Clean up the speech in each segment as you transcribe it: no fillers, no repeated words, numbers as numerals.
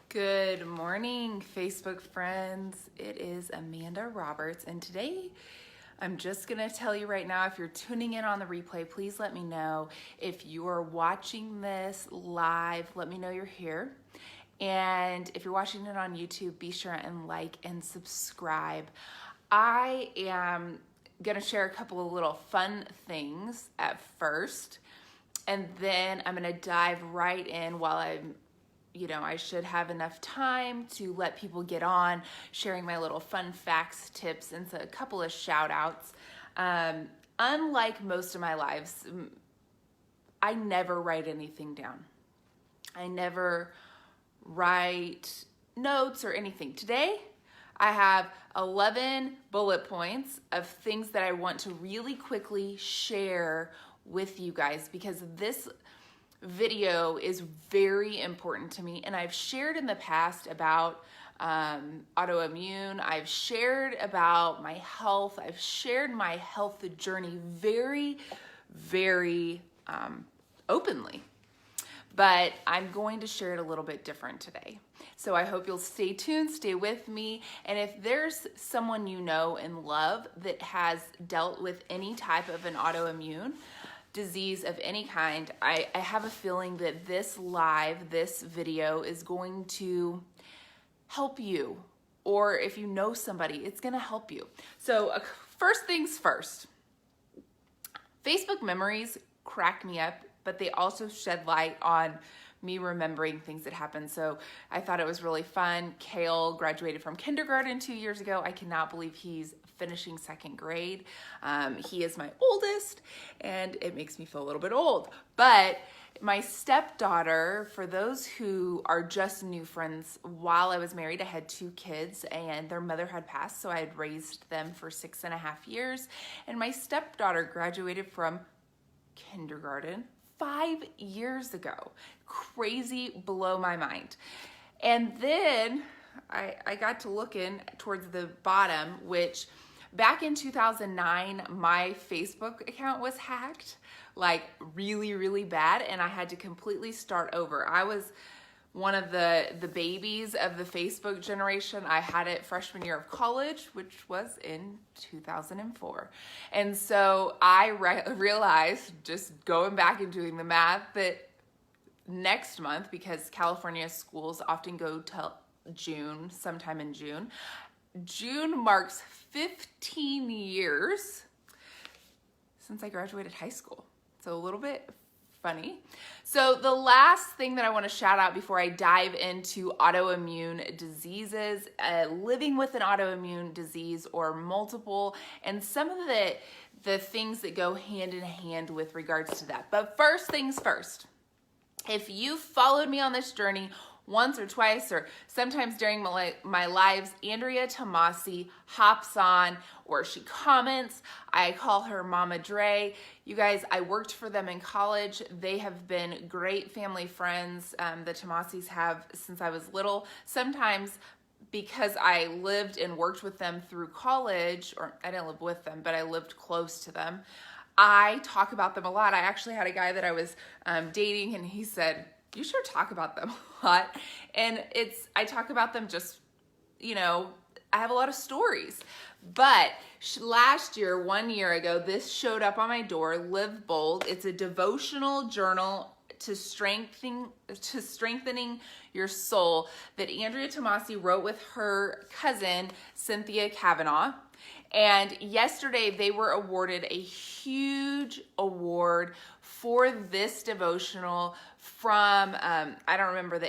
Good morning, Facebook friends. It is Amanda Roberts, and today I'm just going to tell you right now, if you're tuning in on the replay, please let me know. If you're watching this live, let me know you're here. And if you're watching it on YouTube, be sure and like and subscribe. I am going to share a couple of little fun things at first, and then I'm going to dive right in while I should have enough time to let people get on, sharing my little fun facts, tips, and a couple of shout outs. Unlike most of my lives, I never write anything down. I never write notes or anything. Today, I have 11 bullet points of things that I want to really quickly share with you guys, because this video is very important to me, and I've shared in the past about autoimmune. I've shared about my health. I've shared my health journey very, very openly, but I'm going to share it a little bit different today. So I hope you'll stay tuned, stay with me, and if there's someone you know and love that has dealt with any type of an autoimmune disease of any kind, I have a feeling that this video is going to help you, or if you know somebody, it's going to help you. So first things first, Facebook memories crack me up, but they also shed light on me remembering things that happened. So I thought it was really fun. Kale graduated from kindergarten 2 years ago. I cannot believe he's finishing second grade. He is my oldest, and it makes me feel a little bit old. But my stepdaughter, for those who are just new friends, while I was married, I had 2 kids, and their mother had passed, so I had raised them for 6.5 years. And my stepdaughter graduated from kindergarten 5 years ago. Crazy, blow my mind. And then I got to looking towards the bottom, which back in 2009, my Facebook account was hacked, like really, really bad, and I had to completely start over. I was one of the babies of the Facebook generation. I had it freshman year of college, which was in 2004. And so I realized, just going back and doing the math, that next month, because California schools often go till June, sometime in June. June marks 15 years since I graduated high school. So a little bit funny. So the last thing that I want to shout out before I dive into autoimmune diseases, living with an autoimmune disease or multiple, and some of the things that go hand in hand with regards to that. But first things first, if you followed me on this journey once or twice, or sometimes during my lives, Andrea Tomasi hops on, or she comments. I call her Mama Dre. You guys, I worked for them in college. They have been great family friends. The Tomasis have since I was little. Sometimes because I lived and worked with them through college, or I didn't live with them, but I lived close to them, I talk about them a lot. I actually had a guy that I was dating, and he said, "You sure talk about them a lot." And I talk about them just, I have a lot of stories. But last year, 1 year ago, this showed up on my door, Live Bold. It's a devotional journal to strengthening your soul that Andrea Tomasi wrote with her cousin, Cynthia Kavanaugh. And yesterday they were awarded a huge award for this devotional from, I don't remember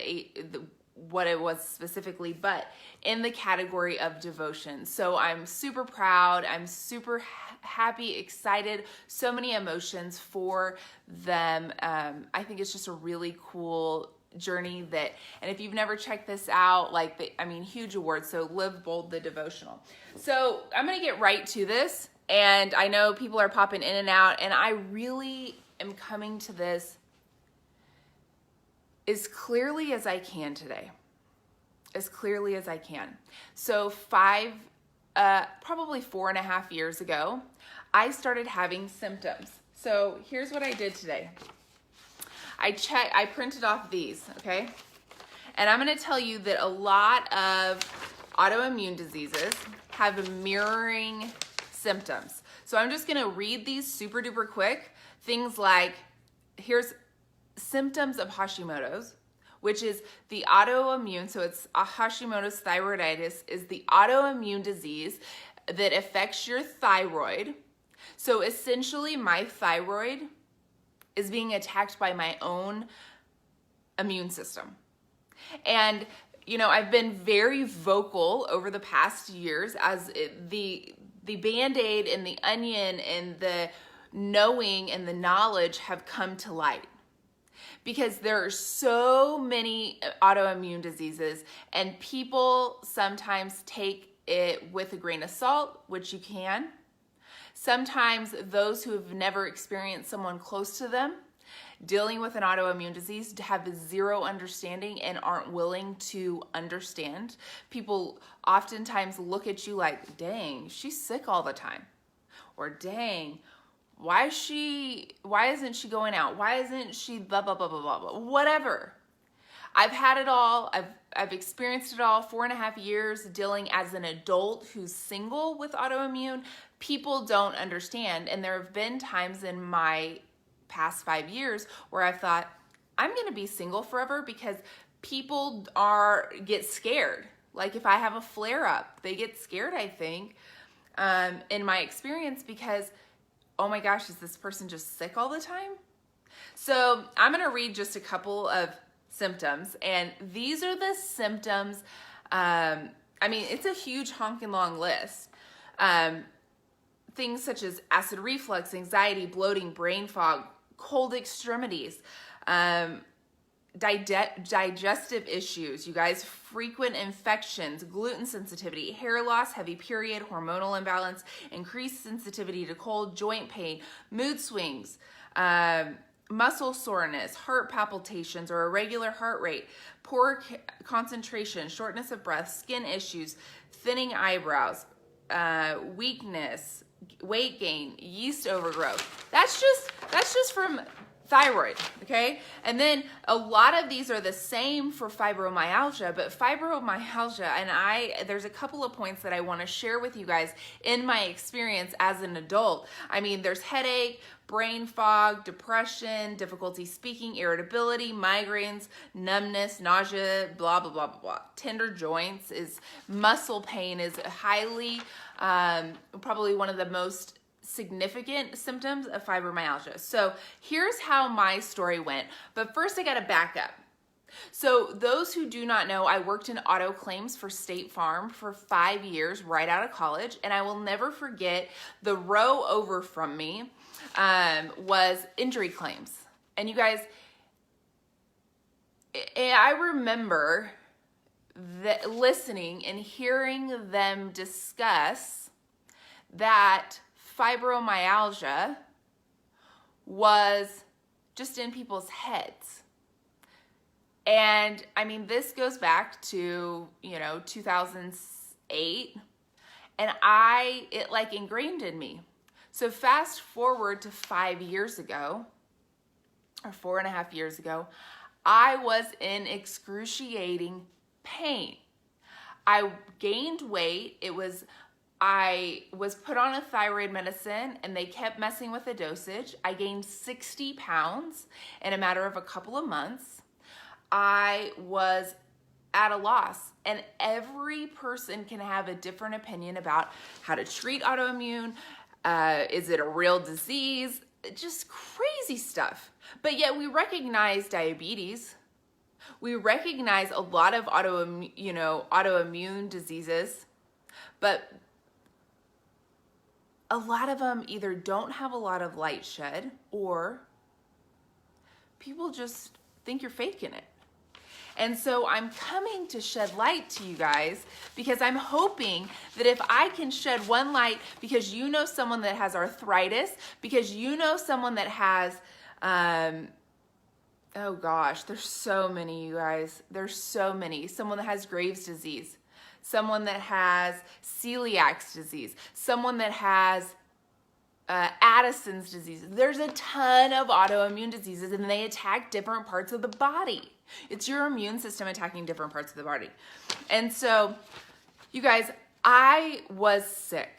what it was specifically, but in the category of devotion. So I'm super proud. I'm super happy, excited, so many emotions for them. I think it's just a really cool journey and if you've never checked this out, huge award. So Live Bold, the devotional. So I'm going to get right to this, and I know people are popping in and out, and I really am coming to this as clearly as I can today. As clearly as I can. So probably 4.5 years ago, I started having symptoms. So here's what I did today. I printed off these, okay? And I'm going to tell you that a lot of autoimmune diseases have mirroring symptoms. So I'm just going to read these super duper quick. Things like, here's symptoms of Hashimoto's, which is the autoimmune, so it's a Hashimoto's thyroiditis, is the autoimmune disease that affects your thyroid. So essentially, my thyroid is being attacked by my own immune system. And, you know, I've been very vocal over the past years as the Band-Aid and the onion and the knowing and the knowledge have come to light. Because there are so many autoimmune diseases, and people sometimes take it with a grain of salt, which you can. Sometimes those who have never experienced someone close to them dealing with an autoimmune disease have zero understanding and aren't willing to understand. People oftentimes look at you like, dang, she's sick all the time. Or dang, why isn't she going out? Why isn't she blah, blah, blah, blah, blah, blah, whatever. I've had it all. I've experienced it all. 4.5 years dealing as an adult who's single with autoimmune. People don't understand. And there have been times in my past 5 years where I've thought, I'm going to be single forever, because people get scared. Like if I have a flare up, they get scared, I think, in my experience, because oh my gosh, is this person just sick all the time? So I'm going to read just a couple of symptoms, and these are the symptoms. I mean, it's a huge honking long list. Things such as acid reflux, anxiety, bloating, brain fog, cold extremities, digestive issues, you guys, frequent infections, gluten sensitivity, hair loss, heavy period, hormonal imbalance, increased sensitivity to cold, joint pain, mood swings, muscle soreness, heart palpitations or irregular heart rate, poor concentration, shortness of breath, skin issues, thinning eyebrows, weakness, weight gain, yeast overgrowth. That's just from thyroid, okay? And then a lot of these are the same for fibromyalgia, but fibromyalgia, and there's a couple of points that I want to share with you guys in my experience as an adult. I mean, there's headache, brain fog, depression, difficulty speaking, irritability, migraines, numbness, nausea, blah, blah, blah, blah, blah. Tender joints, muscle pain is highly, probably one of the most significant symptoms of fibromyalgia. So here's how my story went. But first I got to back up. So those who do not know, I worked in auto claims for State Farm for 5 years right out of college. And I will never forget, the row over from me was injury claims. And you guys, I remember listening and hearing them discuss that fibromyalgia was just in people's heads. And I mean, this goes back to, 2008, and it like ingrained in me. So fast forward to 5 years ago, or 4.5 years ago, I was in excruciating pain. I gained weight. I was put on a thyroid medicine, and they kept messing with the dosage. I gained 60 pounds in a matter of a couple of months. I was at a loss, and every person can have a different opinion about how to treat autoimmune. Is it a real disease? Just crazy stuff. But yet we recognize diabetes. We recognize a lot of autoimmune diseases, but a lot of them either don't have a lot of light shed, or people just think you're faking it. And so I'm coming to shed light to you guys, because I'm hoping that if I can shed one light, because you know someone that has arthritis, because you know someone that has, oh gosh, there's so many, you guys. There's so many. Someone that has Graves' disease, someone that has celiac disease, someone that has Addison's disease. There's a ton of autoimmune diseases, and they attack different parts of the body. It's your immune system attacking different parts of the body. And so, you guys, I was sick.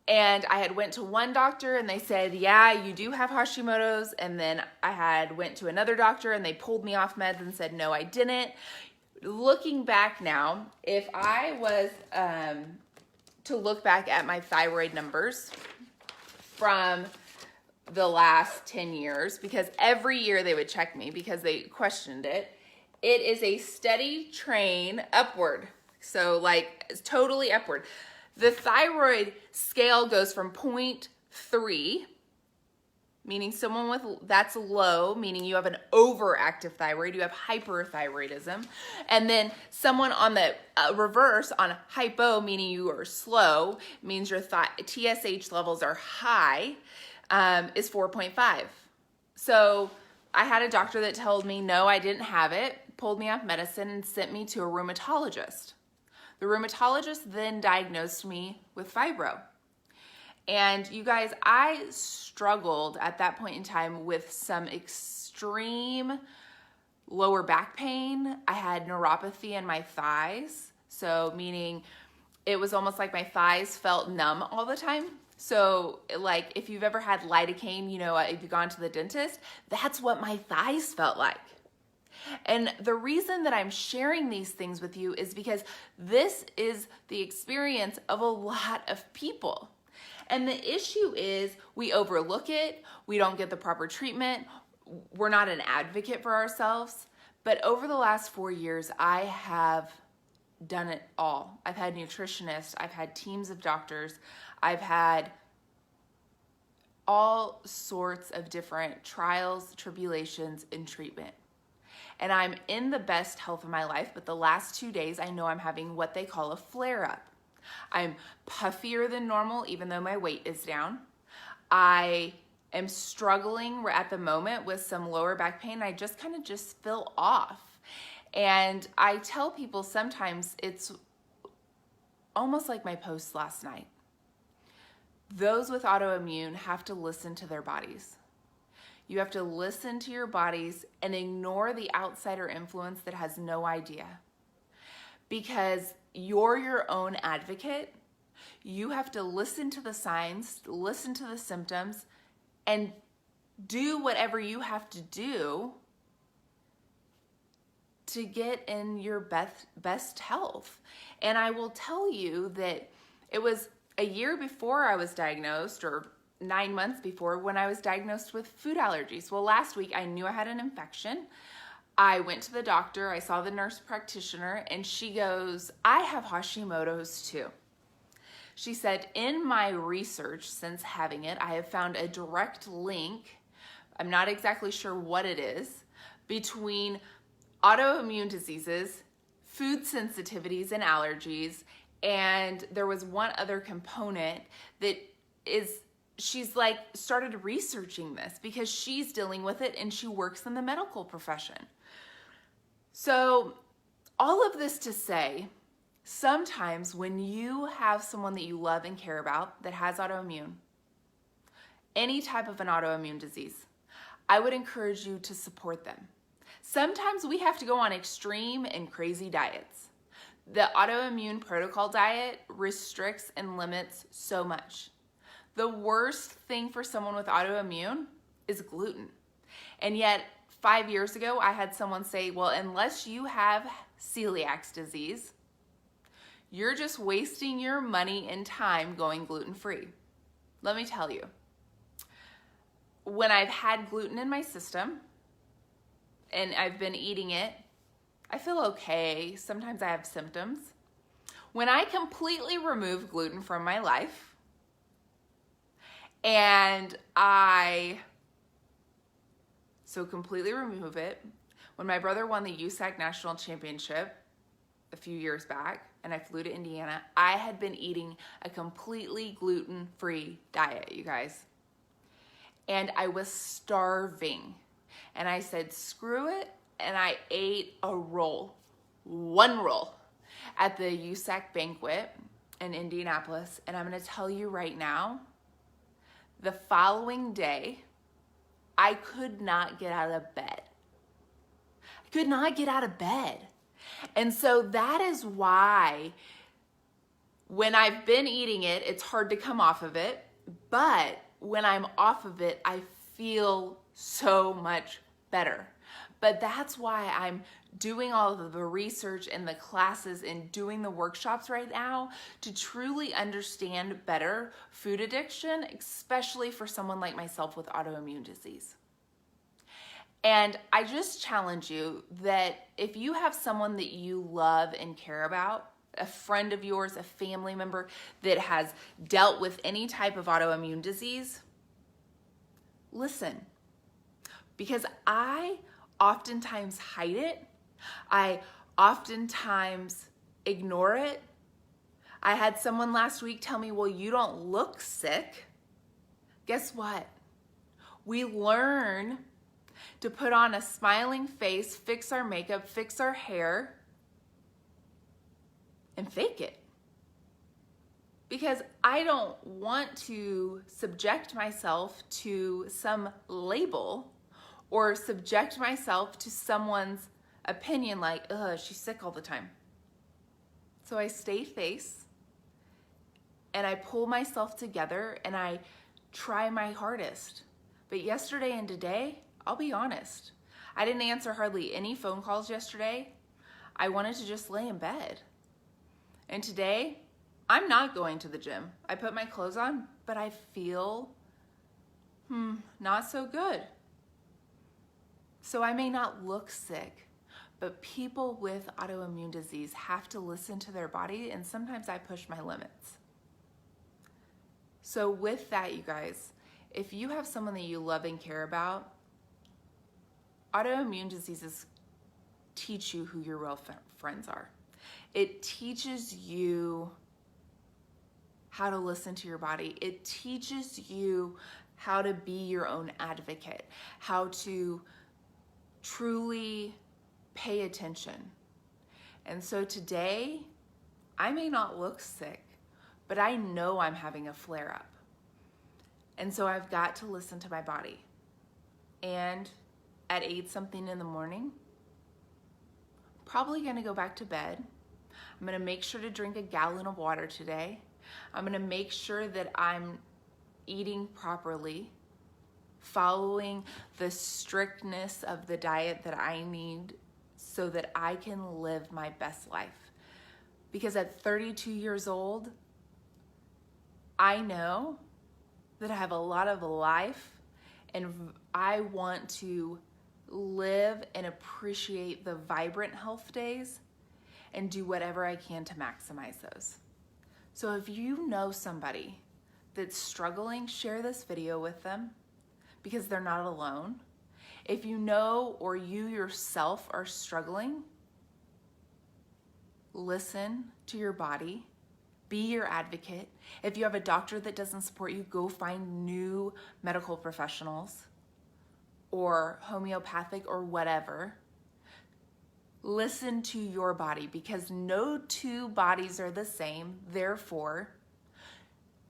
And I had went to one doctor and they said, yeah, you do have Hashimoto's. And then I had went to another doctor and they pulled me off meds and said, no, I didn't. Looking back now, if I was to look back at my thyroid numbers from the last 10 years, because every year they would check me because they questioned it, it is a steady train upward. So like it's totally upward. The thyroid scale goes from 0.3, meaning someone with, that's low, meaning you have an overactive thyroid, you have hyperthyroidism. And then someone on the reverse on hypo, meaning you are slow, means your TSH levels are high, is 4.5. So I had a doctor that told me, no, I didn't have it, pulled me off medicine and sent me to a rheumatologist. The rheumatologist then diagnosed me with fibro. And you guys, I struggled at that point in time with some extreme lower back pain. I had neuropathy in my thighs. So meaning it was almost like my thighs felt numb all the time. So like if you've ever had lidocaine, you know, if you've gone to the dentist, that's what my thighs felt like. And the reason that I'm sharing these things with you is because this is the experience of a lot of people. And the issue is we overlook it, we don't get the proper treatment, we're not an advocate for ourselves. But over the last 4 years, I have done it all. I've had nutritionists, I've had teams of doctors, I've had all sorts of different trials, tribulations, and treatment. And I'm in the best health of my life, but the last 2 days, I know I'm having what they call a flare-up. I'm puffier than normal, even though my weight is down. I am struggling at the moment with some lower back pain. I just kind of just feel off. And I tell people sometimes it's almost like my post last night. Those with autoimmune have to listen to their bodies. You have to listen to your bodies and ignore the outsider influence that has no idea. Because you're your own advocate. You have to listen to the signs, listen to the symptoms, and do whatever you have to do to get in your best health. And I will tell you that it was a year before I was diagnosed, or 9 months before, when I was diagnosed with food allergies. Well, last week I knew I had an infection. I went to the doctor, I saw the nurse practitioner, and she goes, I have Hashimoto's too. She said, in my research since having it, I have found a direct link, I'm not exactly sure what it is, between autoimmune diseases, food sensitivities and allergies, and there was one other component that is, she's like started researching this because she's dealing with it and she works in the medical profession. So all of this to say, sometimes when you have someone that you love and care about that has autoimmune, any type of an autoimmune disease, I would encourage you to support them. Sometimes we have to go on extreme and crazy diets. The autoimmune protocol diet restricts and limits so much. The worst thing for someone with autoimmune is gluten. And yet 5 years ago, I had someone say, well, unless you have celiac disease, you're just wasting your money and time going gluten-free. Let me tell you, when I've had gluten in my system and I've been eating it, I feel okay. Sometimes I have symptoms. When I completely remove gluten from my life and completely remove it, when my brother won the USAC National Championship a few years back and I flew to Indiana, I had been eating a completely gluten-free diet, you guys. And I was starving. And I said, screw it. And I ate a roll, one roll, at the USAC banquet in Indianapolis. And I'm going to tell you right now, the following day, I could not get out of bed. I could not get out of bed. And so that is why when I've been eating it, it's hard to come off of it. But when I'm off of it, I feel so much better. But that's why I'm doing all of the research and the classes and doing the workshops right now to truly understand better food addiction, especially for someone like myself with autoimmune disease. And I just challenge you that if you have someone that you love and care about, a friend of yours, a family member that has dealt with any type of autoimmune disease, listen. Because I oftentimes hide it. I oftentimes ignore it. I had someone last week tell me, well, you don't look sick. Guess what? We learn to put on a smiling face, fix our makeup, fix our hair, and fake it. Because I don't want to subject myself to some label or subject myself to someone's opinion like, ugh, she's sick all the time. So I stay face and I pull myself together and I try my hardest. But yesterday and today, I'll be honest, I didn't answer hardly any phone calls yesterday. I wanted to just lay in bed. And today, I'm not going to the gym. I put my clothes on, but I feel, not so good. So I may not look sick, but people with autoimmune disease have to listen to their body, and sometimes I push my limits. So with that, you guys, if you have someone that you love and care about, autoimmune diseases teach you who your real friends are. It teaches you how to listen to your body. It teaches you how to be your own advocate, how to truly pay attention. And so today, I may not look sick, but I know I'm having a flare-up. And so I've got to listen to my body. And at 8-something in the morning, probably gonna go back to bed. I'm gonna make sure to drink a gallon of water today. I'm gonna make sure that I'm eating properly, following the strictness of the diet that I need so that I can live my best life. Because at 32 years old, I know that I have a lot of life and I want to live and appreciate the vibrant health days and do whatever I can to maximize those. So if you know somebody that's struggling, share this video with them because they're not alone. If you know or you yourself are struggling, listen to your body, be your advocate. If you have a doctor that doesn't support you, go find new medical professionals or homeopathic or whatever. Listen to your body because no two bodies are the same. Therefore,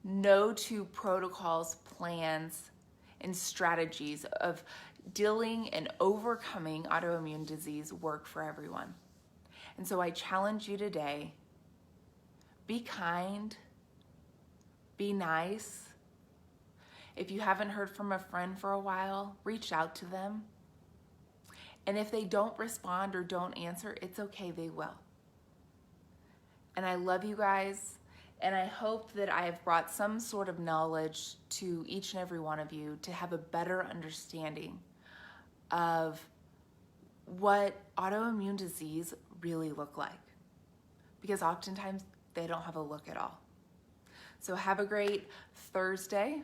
no two protocols, plans, and strategies of dealing and overcoming autoimmune disease work for everyone. And so I challenge you today, be kind, be nice. If you haven't heard from a friend for a while, reach out to them. And if they don't respond or don't answer, it's okay, they will. And I love you guys, and I hope that I have brought some sort of knowledge to each and every one of you to have a better understanding of what autoimmune disease really look like. Because oftentimes they don't have a look at all. So have a great Thursday,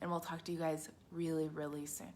and we'll talk to you guys really, really soon.